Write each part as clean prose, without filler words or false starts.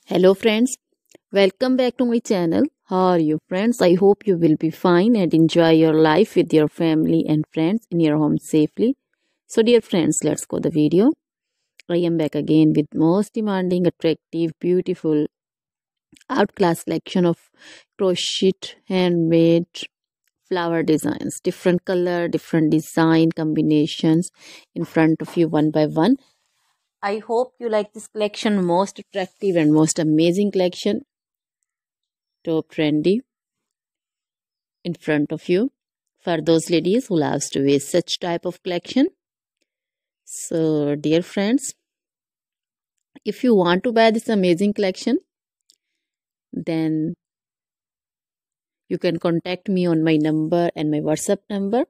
Hello friends, welcome back to my channel. How are you friends? I hope you will be fine and enjoy your life with your family and friends in your home safely. So dear friends, let's go the video. I am back again with most demanding, attractive, beautiful, outclass collection of crochet handmade flower designs. Different color, different design combinations in front of you one by one. I hope you like this collection, most attractive and most amazing collection. Top trendy in front of you for those ladies who loves to wear such type of collection. So dear friends, if you want to buy this amazing collection, then you can contact me on my number and my WhatsApp number.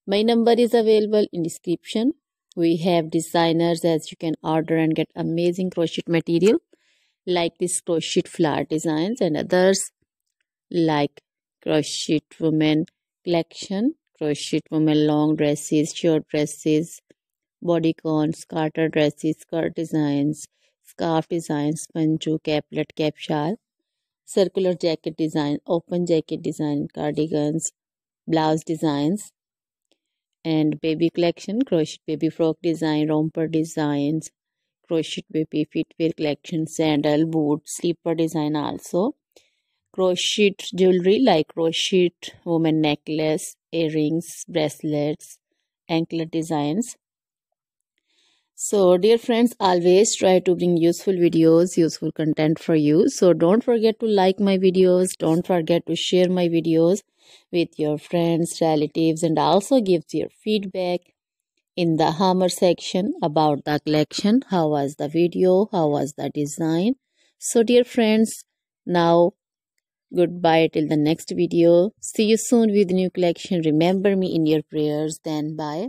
My number is available in description. We have designers as you can order and get amazing crochet material like this crochet flower designs and others like crochet women collection, crochet women long dresses, short dresses, bodycons, garter dresses, skirt designs, scarf designs, panju, caplet, cap shawl, circular jacket design, open jacket design, cardigans, blouse designs, and baby collection, crochet baby frock design, romper designs, crochet baby footwear collection, sandal, boot, slipper design also. Crochet jewelry like crochet woman necklace, earrings, bracelets, anklet designs. So dear friends, always try to bring useful videos, useful content for you. So don't forget to like my videos, don't forget to share my videos with your friends, relatives, and also give your feedback in the hammer section about the collection. How was the video? How was the design? So dear friends, now goodbye till the next video. See you soon with new collection. Remember me in your prayers. Then bye.